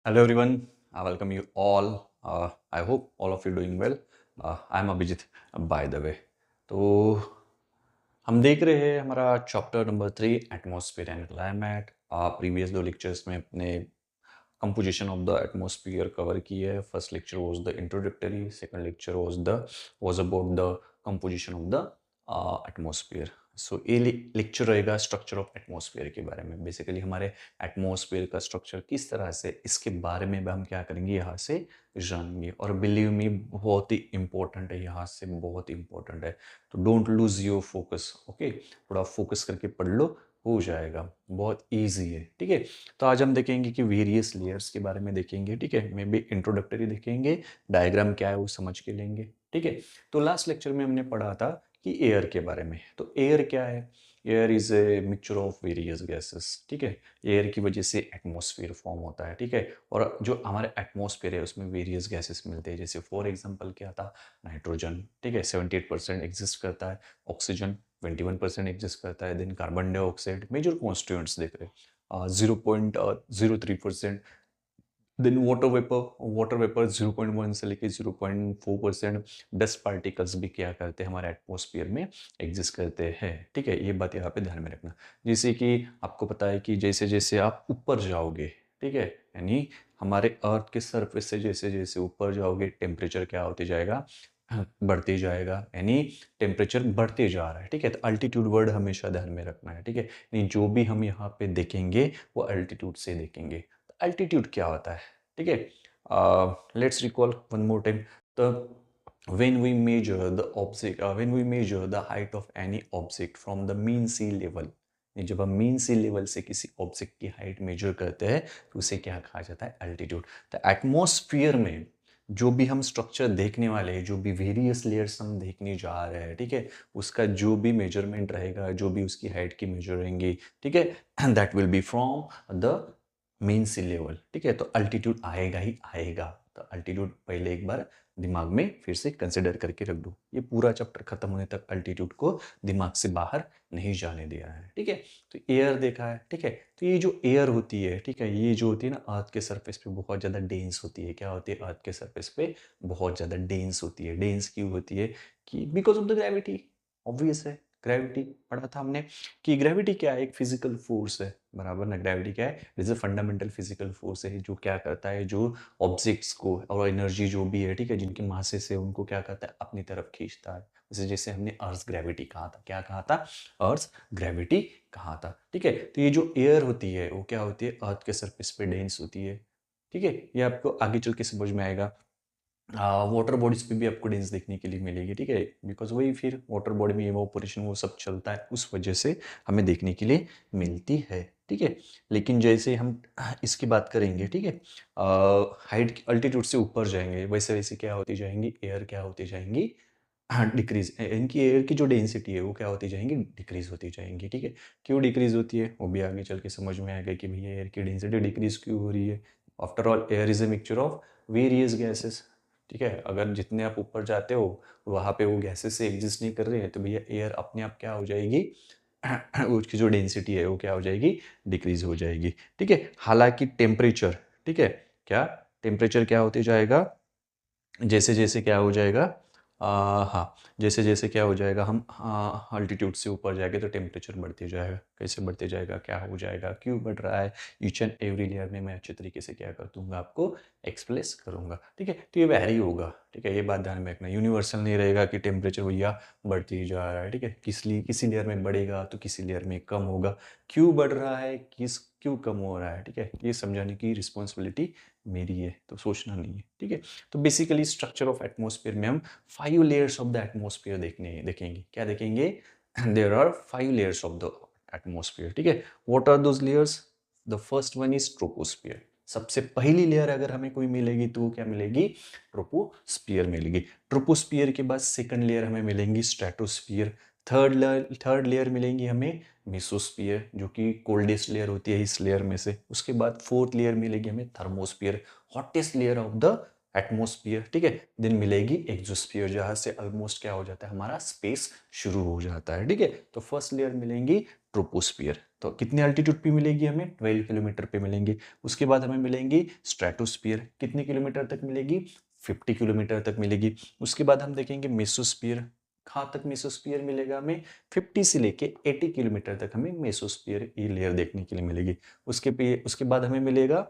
Hello everyone, welcome you all. I hope all of you doing well. I'm Abhijit, by the way. तो हम देख रहे हैं हमारा chapter number 3 atmosphere and climate. Previous दो lectures में अपने composition of the atmosphere cover की है। First lecture was the introductory, second lecture was about the composition of the atmosphere। सो ये लेक्चर रहेगा स्ट्रक्चर ऑफ एटमॉस्फेयर के बारे में। बेसिकली हमारे एटमॉस्फेयर का स्ट्रक्चर किस तरह से, इसके बारे में भी हम क्या करेंगे यहाँ से जानेंगे। और बिलीव मी बहुत ही इंपॉर्टेंट है, यहाँ से बहुत ही इंपॉर्टेंट है। तो don't lose your focus, okay. थोड़ा फोकस करके पढ़ लो, हो जाएगा, बहुत इजी है, ठीक है। तो आज हम देखेंगे कि वेरियस लेयर्स के बारे में देखेंगे, ठीक है। मे बी इंट्रोडक्टरी देखेंगे, डायग्राम क्या है वो समझ के लेंगे, ठीक है। तो लास्ट लेक्चर में हमने पढ़ा था कि एयर के बारे में। तो एयर क्या है? Air is a mixture of various gases, ठीक है। एयर की वजह से एटमॉस्फेयर फॉर्म होता है, ठीक है। और जो हमारे एटमॉस्फेयर है उसमें वेरियस गैसेस मिलते हैं। जैसे फॉर एग्जांपल क्या था, नाइट्रोजन, ठीक है, 78% एग्जिस्ट करता है। ऑक्सीजन 21% एग्जिस्ट करता है। Then carbon dioxide, major constituents देख रहे हैं, 0.03%। देन वाटर वेपर 0.1 से लेके 0.4%। डस्ट पार्टिकल्स भी क्या करते हैं, हमारे एटमॉस्फेयर में एग्जिस्ट करते हैं, ठीक है। ये बात यहाँ पे ध्यान में रखना। जैसे कि आपको पता है कि जैसे जैसे आप ऊपर जाओगे, ठीक है, यानी हमारे अर्थ के सरफेस से जैसे जैसे ऊपर जाओगे टेम्परेचर क्या होते जाएगा, बढ़ते जाएगा। यानी टेम्परेचर बढ़ते जा रहा है, ठीक है। तो अल्टीट्यूड वर्ड हमेशा ध्यान में रखना है, ठीक है। नहीं, जो भी हम यहाँ पे देखेंगे वो अल्टीट्यूड से देखेंगे। अल्टीट्यूड क्या होता है, ठीक है। Let's recall one more time. तो when we measure the object when we measure the height of any object from the mean sea level, जब हम मीन सी लेवल से किसी ऑब्जेक्ट की हाइट मेजर करते हैं तो उसे क्या कहा जाता है, अल्टीट्यूड। तो एटमॉस्फेयर में जो भी हम स्ट्रक्चर देखने वाले हैं, जो भी वेरियस लेयर्स हम देखने जा रहे हैं, ठीक है, उसका जो भी मेजरमेंट रहेगा, जो भी उसकी हाइट की मेजर रहेंगी, ठीक है, that will be from the mean sea level, ठीक है। तो अल्टीट्यूड आएगा ही आएगा। तो अल्टीट्यूड पहले एक बार दिमाग में फिर से कंसिडर करके रख दो। ये पूरा चैप्टर खत्म होने तक अल्टीट्यूड को दिमाग से बाहर नहीं जाने दिया है, ठीक है। तो एयर देखा है, ठीक है। तो ये जो एयर होती है, ठीक है, ये जो होती है ना अर्थ के सरफेस पे बहुत ज़्यादा डेंस होती है। क्या होती है, अर्थ के सरफेस पे बहुत ज़्यादा डेंस होती है। डेंस क्यों होती है? कि because of the gravity. Obvious है, ग्रेविटी पढ़ा था हमने कि ग्रेविटी क्या है, एक फिजिकल फोर्स है, बराबर ना। ग्रेविटी क्या है, it is a fundamental physical force है जो क्या करता है, जो ऑब्जेक्ट्स को और एनर्जी जो भी है, ठीक है, जिनकी मासेस है उनको क्या करता है, अपनी तरफ खींचता है। जैसे जैसे हमने अर्थ ग्रेविटी कहा था, क्या कहा था, अर्थ ग्रेविटी कहा था, ठीक है। तो ये जो एयर होती है वो क्या होती है, अर्थ के सरफेस पे डेंस होती है, ठीक है। ये आपको आगे चल के समझ में आएगा। वाटर बॉडीज पे भी आपको डेंस देखने के लिए मिलेगी, ठीक है। बिकॉज वही फिर वाटर बॉडी में इवापोरेशन वो सब चलता है, उस वजह से हमें देखने के लिए मिलती है, ठीक है। लेकिन जैसे हम इसकी बात करेंगे, ठीक है, हाइट अल्टीट्यूड से ऊपर जाएंगे वैसे वैसे क्या होती जाएंगी, एयर क्या होती जाएंगी, डिक्रीज। इनकी एयर की जो डेंसिटी है वो क्या होती जाएंगी, डिक्रीज होती जाएंगी, ठीक है। क्यों डिक्रीज होती है वो भी आगे चल के समझ में आएगा कि भैया एयर की डेंसिटी डिक्रीज क्यों हो रही है। After all air is a mixture of various gases, ठीक है। अगर जितने आप ऊपर जाते हो वहाँ पे वो गैसेस से एग्जिस्ट नहीं कर रहे हैं तो भैया एयर अपने आप क्या हो जाएगी, उसकी जो डेंसिटी है वो क्या हो जाएगी, डिक्रीज हो जाएगी, ठीक है। हालांकि टेम्परेचर, ठीक है, क्या टेम्परेचर क्या होते जाएगा, जैसे जैसे क्या हो जाएगा, हाँ, जैसे जैसे क्या हो जाएगा, हम अल्टीट्यूड से ऊपर जाएंगे तो टेम्परेचर बढ़ते जाएगा। कैसे बढ़ते जाएगा, क्या हो जाएगा, क्यों बढ़ रहा है, ईच एंड एवरी लेयर में मैं अच्छे तरीके से क्या कर दूंगा, आपको एक्सप्लेस करूंगा, ठीक है। तो ये वैरी होगा, ठीक है, ये बात ध्यान में रखना। यूनिवर्सल नहीं रहेगा कि टेम्परेचर भैया बढ़ते ही जा रहा है, ठीक है। किसी लेयर में बढ़ेगा तो किसी लेयर में कम होगा। क्यों बढ़ रहा है, क्यों कम हो रहा है, ठीक है, ये समझाने की रिस्पॉन्सिबिलिटी मेरी है, तो सोचना नहीं है, ठीक है। तो बेसिकली स्ट्रक्चर ऑफ एटमॉस्फेयर में हम 5 लेयर्स ऑफ द एटमॉस्फेयर देखेंगे। क्या देखेंगे, there are 5 layers of the atmosphere, ठीक है। What are those layers? The first one is troposphere. सबसे पहली लेयर अगर हमें कोई मिलेगी तो क्या मिलेगी, ट्रोपोस्फियर मिलेगी। ट्रोपोस्फियर के बाद सेकंड लेयर हमें मिलेंगी स्ट्रेटोस्फियर। थर्ड लेयर मिलेंगी हमें मेसोस्फियर, जो कि कोल्डेस्ट लेयर होती है इस लेयर में से। उसके बाद फोर्थ लेयर मिलेगी हमें thermosphere, hottest layer of the atmosphere, ठीक है। देन मिलेगी एक्सोस्फियर, जहां से ऑलमोस्ट क्या हो जाता है, हमारा स्पेस शुरू हो जाता है, ठीक है। तो फर्स्ट लेयर मिलेंगी ट्रोपोस्फियर। तो कितने अल्टीट्यूड पे मिलेगी हमें? 12 किलोमीटर पे मिलेंगे। उसके बाद हमें मिलेंगी स्ट्रेटोस्फियर, कितने किलोमीटर तक मिलेगी? 50 किलोमीटर तक मिलेगी। उसके बाद हम देखेंगे मेसोस्फियर, कहाँ तक मेसोस्फियर मिलेगा हमें? 50 से लेके 80 किलोमीटर तक हमें मेसोस्फियर ये लेयर देखने के लिए मिलेगी। उसके बाद हमें मिलेगा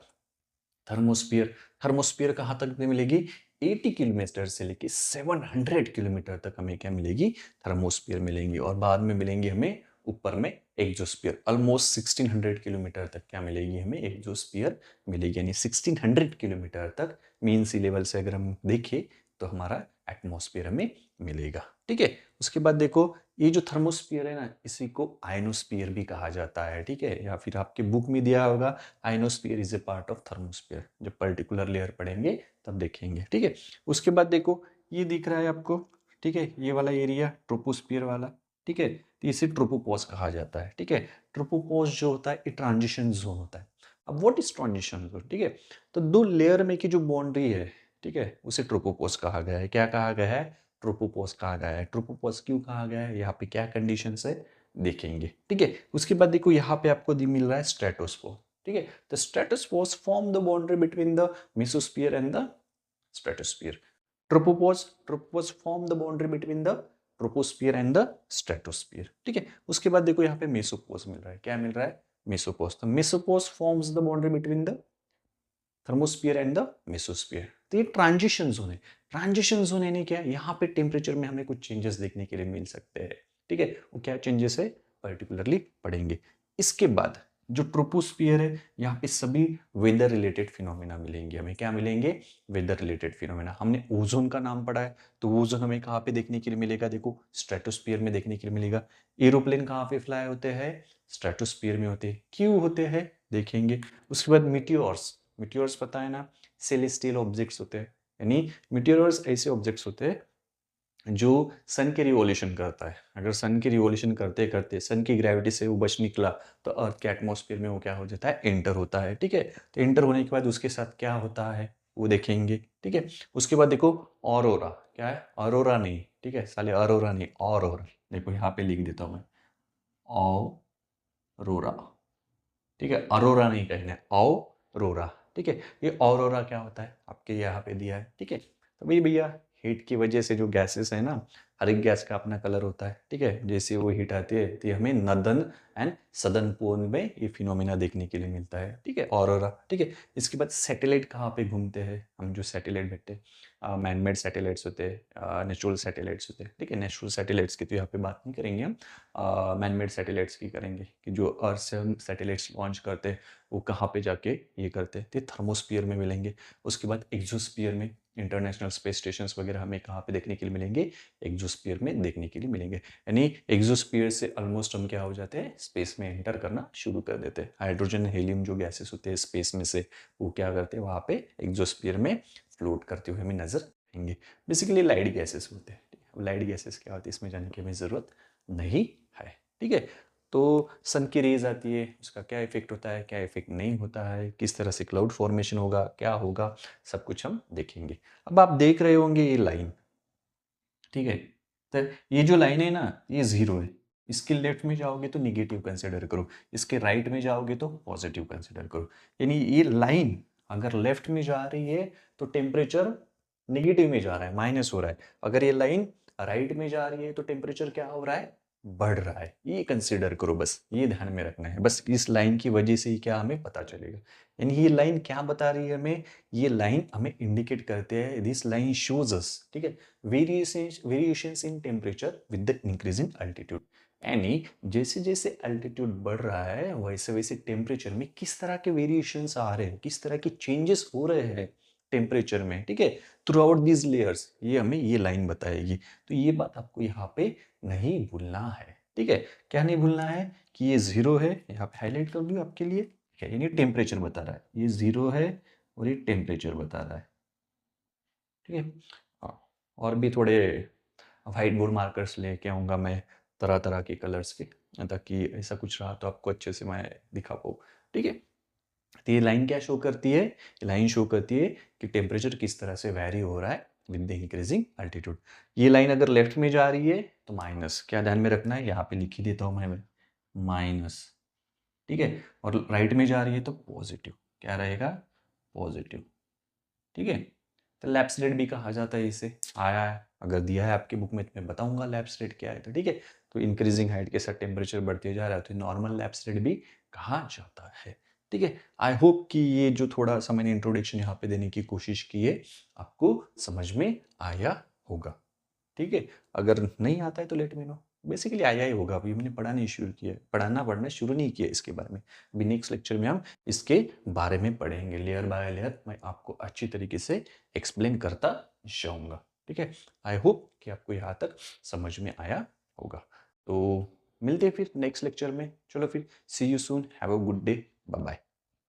थर्मोस्फियर। थर्मोस्फियर कहाँ तक में मिलेगी? 80 किलोमीटर से लेके 700 किलोमीटर तक हमें क्या मिलेगी? थर्मोस्फियर मिलेंगी। और बाद में मिलेंगी हमें ऊपर में एक्सोस्फियर, ऑलमोस्ट 1600 किलोमीटर तक क्या मिलेगी हमें? एक्सोस्फियर मिलेगी, यानी 1600 किलोमीटर तक मीन सी लेवल से अगर हम देखें तो हमारा एटमॉस्फेयर हमें मिलेगा। ठीक है, उसके बाद देखो ये जो थर्मोस्फियर है ना, इसी को आयनोस्फियर भी कहा जाता है। ठीक है, या फिर आपके बुक में दिया होगा ionosphere is a part of thermosphere, जब पर्टिकुलर लेयर पढ़ेंगे तब देखेंगे। ठीक है, उसके बाद देखो ये दिख रहा है आपको, ठीक है, ये वाला एरिया ट्रोपोस्फियर वाला। ठीक है, तो इसे ट्रोपोपॉज कहा जाता है। ठीक है, ट्रोपोपॉज जो होता है ये ट्रांजिशन जोन होता है। अब व्हाट इज ट्रांजिशन जोन? ठीक है, तो दो लेयर में की जो बाउंड्री है, ठीक है, उसे ट्रोपोपॉज कहा गया है। क्या कहा गया है? ट्रोपोपॉज कहा गया है। ट्रोपोपॉज क्यों कहा गया है? यहाँ पे क्या कंडीशन है देखेंगे। ठीक है, उसके बाद देखो यहाँ पे आपको मिल रहा है स्ट्रेटोस्फोर। ठीक है, the stratospheres form the boundary between the mesosphere and the stratosphere. Tropopause form the boundary between the troposphere and the stratosphere. ठीक है, उसके बाद देखो यहाँ पे मेसोपोज मिल रहा है। क्या मिल रहा है? मेसोपोज। तो mesopause forms the boundary between the thermosphere and the mesosphere. तो ये ट्रांजिशन जोन है। ट्रांजिशन जोन यानी क्या है? यहाँ पे टेम्परेचर में हमें कुछ चेंजेस देखने के लिए मिल सकते हैं। ठीक है, वो क्या चेंजेस है पर्टिकुलरली पढ़ेंगे। इसके बाद जो ट्रोपोस्फियर है, यहाँ पे सभी वेदर रिलेटेड फिनोमेना मिलेंगे हमें। क्या मिलेंगे? Weather related phenomena. हमने ओजोन का नाम पढ़ा है, तो ओजोन हमें कहाँ पे देखने के लिए मिलेगा? देखो स्ट्रेटोस्फियर में देखने के लिए मिलेगा। एरोप्लेन कहाँ पे फ्लाई होते हैं? स्ट्रेटोस्फियर में होते हैं। क्यों होते हैं देखेंगे। उसके बाद मीटियोर्स, मीटियोर्स पता है ना, सेलेस्टियल ऑब्जेक्ट्स होते हैं। यानी मीटियोर्स ऐसे ऑब्जेक्ट्स होते हैं जो सन के रिवॉल्यूशन करता है। अगर सन की रिवॉल्यूशन करते करते सन की ग्रेविटी से वो बच निकला तो अर्थ के एटमॉस्फेयर में वो क्या हो जाता है? एंटर होता है। ठीक है, तो एंटर होने के बाद उसके साथ क्या होता है वो देखेंगे। ठीक है, उसके बाद देखो ऑरोरा। क्या है? अरोरा नहीं, ठीक है साले, अरोरा नहीं, ऑरोरा। देखो यहाँ पे लिख देता हूँ मैं, ऑरोरा। ठीक है, अरोरा नहीं कहना है, ऑरोरा। ठीक है, ये ऑरोरा क्या होता है आपके यहाँ पे दिया है। ठीक है, तो भाई भैया हीट की वजह से जो गैसेस है ना, हर एक गैस का अपना कलर होता है। ठीक है, जैसे वो हीट आती है तो ये हमें नदन एंड सदर्न पोल में ये फिनोमेना देखने के लिए मिलता है। ठीक है, ऑरोरा। ठीक है, इसके बाद सैटेलाइट कहाँ पे घूमते हैं? हम जो सैटेलाइट बैठते हैं, मैन मेड सैटेलाइट्स होते हैं, नेचुरल सैटेलाइट्स होते हैं। ठीक है, नेचुरल सैटेलाइट्स की तो यहाँ पे बात नहीं करेंगे हम, मैन मेड सैटेलाइट्स की करेंगे कि जो अर्थ से हम सैटेलाइट्स लॉन्च करते हैं वो कहाँ पे जाके ये करते हैं। तो थर्मोस्फियर में मिलेंगे। उसके बाद एक्सोस्फियर में इंटरनेशनल स्पेस स्टेशन वगैरह हमें कहाँ पे देखने के लिए मिलेंगे? एक्सोस्फियर में देखने के लिए मिलेंगे। यानी एक्सोस्फियर से ऑलमोस्ट हम क्या हो जाते हैं? स्पेस में एंटर करना शुरू कर देते हैं। हाइड्रोजन हीलियम जो गैसेस होते हैं स्पेस में से, वो क्या करते हैं? वहाँ पे एक्सोस्फियर में फ्लोट करते हुए हमें नजर आएंगे। बेसिकली लाइट गैसेस होते हैं। अब लाइट गैसेस क्या होती है इसमें जाने की हमें ज़रूरत नहीं है। ठीक है, तो सन की रेज आती है, उसका क्या इफेक्ट होता है, क्या इफेक्ट नहीं होता है, किस तरह से क्लाउड फॉर्मेशन होगा, क्या होगा, सब कुछ हम देखेंगे। अब आप देख रहे होंगे ये लाइन। ठीक है, तो ये जो लाइन है ना, ये जीरो है। इसके लेफ्ट में जाओगे तो निगेटिव कंसिडर करो, इसके राइट में जाओगे तो पॉजिटिव कंसिडर करो। यानी ये लाइन अगर लेफ्ट में जा रही है तो टेम्परेचर निगेटिव में जा रहा है, माइनस हो रहा है। अगर ये लाइन राइट में जा रही है तो टेम्परेचर क्या हो रहा है? बढ़ रहा है। ये कंसिडर करो, बस ये ध्यान में रखना है। बस इस लाइन की वजह से ही क्या हमें पता चलेगा। यानी ये लाइन क्या बता रही है हमें? ये लाइन हमें इंडिकेट करते हैं, दिस लाइन शोज अस, ठीक है, variations in temperature with the increase in altitude. यानी जैसे जैसे अल्टीट्यूड बढ़ रहा है वैसे वैसे टेम्परेचर में किस तरह के वेरिएशंस आ रहे हैं, किस तरह के चेंजेस हो रहे हैं टेम्परेचर में। ठीक है, थ्रू आउट दीज लेयर्स, ये हमें ये लाइन बताएगी। तो ये बात आपको यहाँ पे नहीं भूलना है। ठीक है, क्या नहीं भूलना है? कि ये जीरो है, यहाँ पे हाईलाइट कर दूँ आपके लिए। ठीक है, यानी टेम्परेचर बता रहा है, ये जीरो है और ये टेम्परेचर बता रहा है। ठीक है, हाँ, और भी थोड़े वाइट बोर्ड मार्कर्स लेके आऊँगा मैं, तरह तरह के कलर्स के, ताकि ऐसा कुछ रहा तो आपको अच्छे से मैं दिखा पाऊँ। ठीक है, तो ये लाइन क्या शो करती है? ये लाइन शो करती है कि टेम्परेचर किस तरह से वैरी हो रहा है विद द इंक्रीजिंग अल्टीट्यूड। ये लाइन अगर लेफ्ट में जा रही है तो माइनस, क्या ध्यान में रखना है? यहाँ पे लिख ही देता हूँ मैं। माइनस, ठीक है, और राइट में जा रही है तो पॉजिटिव, क्या रहेगा, पॉजिटिव, ठीक है। तो लैप्स रेट भी कहा जाता है इसे, आया है अगर दिया है आपकी बुक में तो मैं बताऊंगा लैप्स रेट क्या है, तो ठीक है। तो इंक्रीजिंग हाइट के साथ टेम्परेचर बढ़ते जा रहा है तो नॉर्मल लैप्स रेट भी कहा जाता है, ठीक है। आई होप कि ये जो थोड़ा सा मैंने इंट्रोडक्शन यहाँ पे देने की कोशिश की है आपको समझ में आया होगा, ठीक है। अगर नहीं आता है तो लेट मी नो, बेसिकली आया ही होगा, अभी मैंने पढ़ना शुरू नहीं किया इसके बारे में। अभी नेक्स्ट लेक्चर में हम इसके बारे में पढ़ेंगे, लेयर बाय लेयर मैं आपको अच्छी तरीके से एक्सप्लेन करता जाऊंगा, ठीक है। आई होप कि आपको यहाँ तक समझ में आया होगा। तो मिलते हैं फिर नेक्स्ट लेक्चर में, चलो फिर see you soon, have a good day, bye bye.